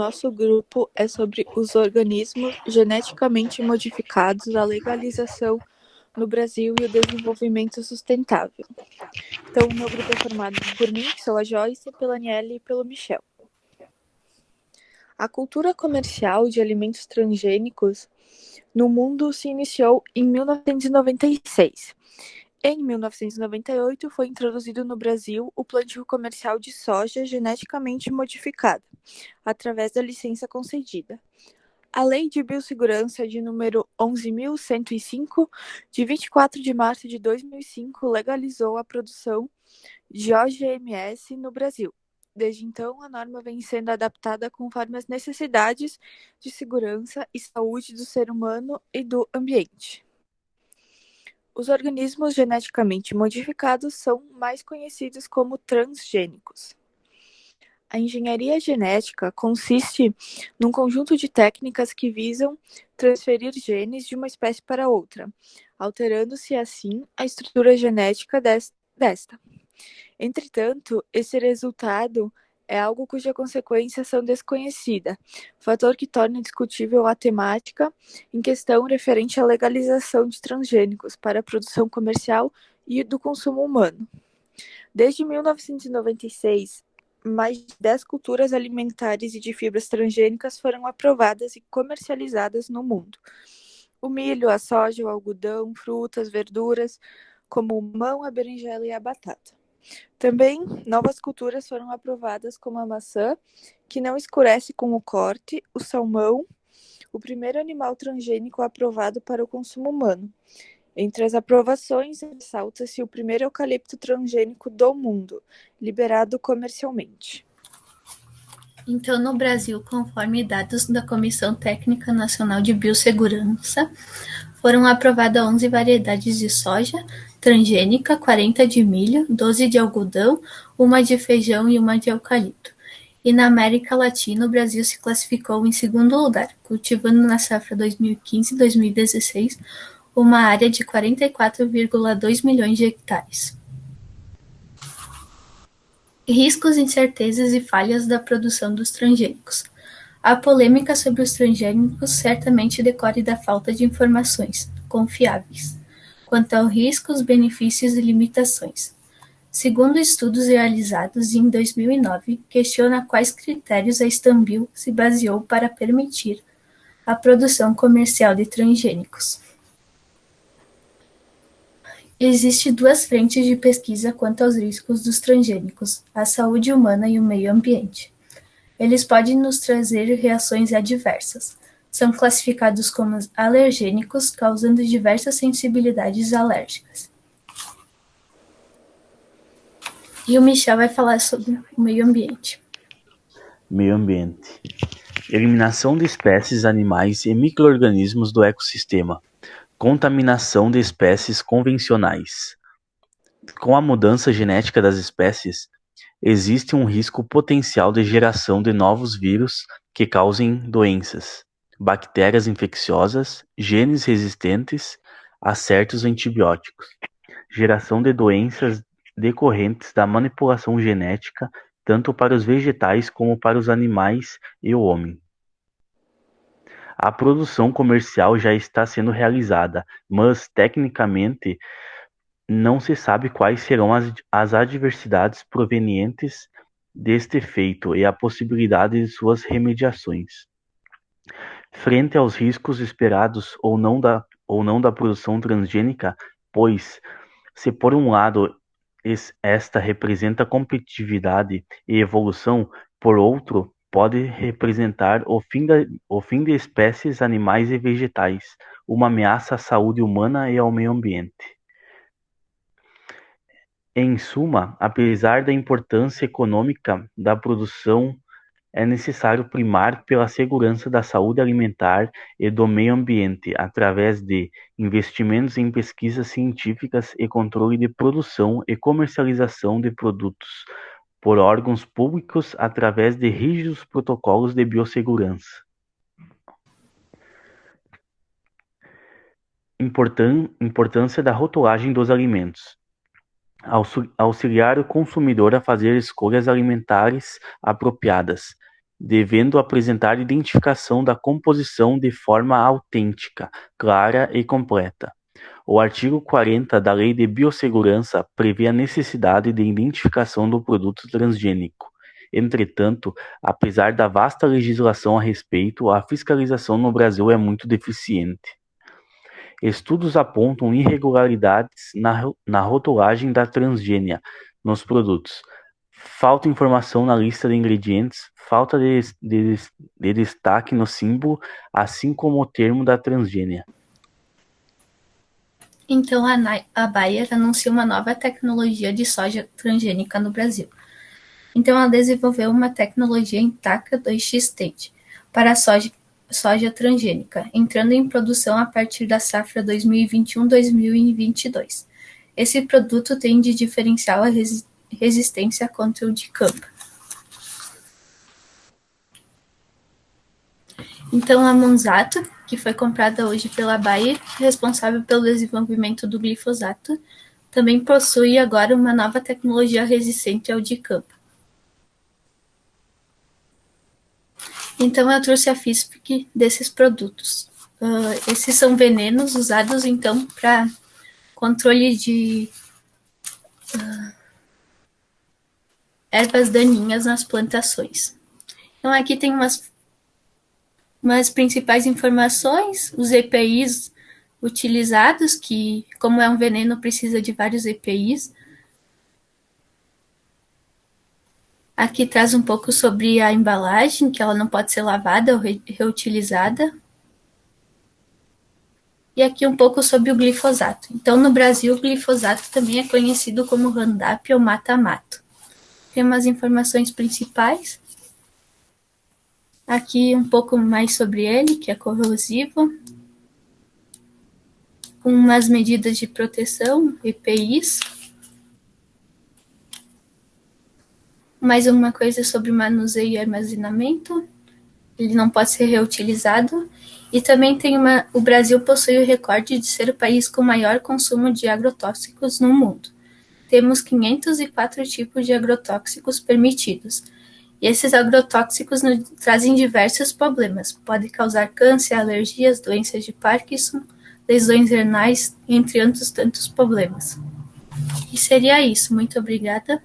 Nosso grupo é sobre os organismos geneticamente modificados, a legalização no Brasil e o desenvolvimento sustentável. Então, o meu grupo é formado por mim, que sou a Joyce, pela Aniele e pelo Michel. A cultura comercial de alimentos transgênicos no mundo se iniciou em 1996. Em 1998, foi introduzido no Brasil o plantio comercial de soja geneticamente modificada, através da licença concedida. A Lei de Biossegurança de número 11.105, de 24 de março de 2005, legalizou a produção de OGMs no Brasil. Desde então, a norma vem sendo adaptada conforme as necessidades de segurança e saúde do ser humano e do ambiente. Os organismos geneticamente modificados são mais conhecidos como transgênicos. A engenharia genética consiste num conjunto de técnicas que visam transferir genes de uma espécie para outra, alterando-se assim a estrutura genética desta. Entretanto, esse resultado é algo cuja consequências são desconhecidas, fator que torna discutível a temática em questão referente à legalização de transgênicos para a produção comercial e do consumo humano. Desde 1996, mais de 10 culturas alimentares e de fibras transgênicas foram aprovadas e comercializadas no mundo. O milho, a soja, o algodão, frutas, verduras, como o mamão, a berinjela e a batata. Também, novas culturas foram aprovadas como a maçã, que não escurece com o corte, o salmão, o primeiro animal transgênico aprovado para o consumo humano. Entre as aprovações, ressalta-se o primeiro eucalipto transgênico do mundo, liberado comercialmente. Então, no Brasil, conforme dados da Comissão Técnica Nacional de Biossegurança, foram aprovadas 11 variedades de soja transgênica, 40 de milho, 12 de algodão, uma de feijão e uma de eucalipto. E na América Latina, o Brasil se classificou em segundo lugar, cultivando na safra 2015-2016 uma área de 44,2 milhões de hectares. Riscos, incertezas e falhas da produção dos transgênicos. A polêmica sobre os transgênicos certamente decorre da falta de informações confiáveis quanto aos riscos, benefícios e limitações. Segundo estudos realizados em 2009, questiona quais critérios a Istanbul se baseou para permitir a produção comercial de transgênicos. Existem duas frentes de pesquisa quanto aos riscos dos transgênicos, a saúde humana e o meio ambiente. Eles podem nos trazer reações adversas. São classificados como alergênicos, causando diversas sensibilidades alérgicas. E o Michel vai falar sobre o meio ambiente. Meio ambiente. Eliminação de espécies animais e micro-organismos do ecossistema. Contaminação de espécies convencionais. Com a mudança genética das espécies, existe um risco potencial de geração de novos vírus que causem doenças, bactérias infecciosas, genes resistentes a certos antibióticos, geração de doenças decorrentes da manipulação genética tanto para os vegetais como para os animais e o homem. A produção comercial já está sendo realizada, mas, tecnicamente, não se sabe quais serão as adversidades provenientes deste efeito e a possibilidade de suas remediações. Frente aos riscos esperados ou não da produção transgênica, pois, se por um lado esta representa competitividade e evolução, por outro, pode representar o fim de espécies animais e vegetais, uma ameaça à saúde humana e ao meio ambiente. Em suma, apesar da importância econômica da produção, é necessário primar pela segurança da saúde alimentar e do meio ambiente, através de investimentos em pesquisas científicas e controle de produção e comercialização de produtos por órgãos públicos através de rígidos protocolos de biossegurança. Importância da rotulagem dos alimentos. Auxiliar o consumidor a fazer escolhas alimentares apropriadas, devendo apresentar identificação da composição de forma autêntica, clara e completa. O artigo 40 da Lei de Biossegurança prevê a necessidade de identificação do produto transgênico. Entretanto, apesar da vasta legislação a respeito, a fiscalização no Brasil é muito deficiente. Estudos apontam irregularidades na rotulagem da transgênia nos produtos. Falta informação na lista de ingredientes, falta de destaque no símbolo, assim como o termo da transgênia. Então, a Bayer anuncia uma nova tecnologia de soja transgênica no Brasil. Então, ela desenvolveu uma tecnologia Intacta 2X Tente para a soja transgênica, entrando em produção a partir da safra 2021-2022. Esse produto tem de diferencial a resistência contra o dicamba. Então, a Monsanto, que foi comprada hoje pela Bayer, responsável pelo desenvolvimento do glifosato, também possui agora uma nova tecnologia resistente ao dicamba. Então, eu trouxe a FISPIC desses produtos. Esses são venenos usados, então, para controle de ervas daninhas nas plantações. Então, aqui tem umas principais informações, os EPIs utilizados, que, como é um veneno, precisa de vários EPIs. Aqui traz um pouco sobre a embalagem, que ela não pode ser lavada ou reutilizada. E aqui um pouco sobre o glifosato. Então, no Brasil, o glifosato também é conhecido como Roundup ou mata-mato. Tem umas informações principais. Aqui um pouco mais sobre ele, que é corrosivo. Com umas medidas de proteção, EPIs. Mais uma coisa sobre manuseio e armazenamento. Ele não pode ser reutilizado. E também o Brasil possui o recorde de ser o país com maior consumo de agrotóxicos no mundo. Temos 504 tipos de agrotóxicos permitidos. E esses agrotóxicos trazem diversos problemas. Pode causar câncer, alergias, doenças de Parkinson, lesões renais, entre outros tantos problemas. E seria isso. Muito obrigada.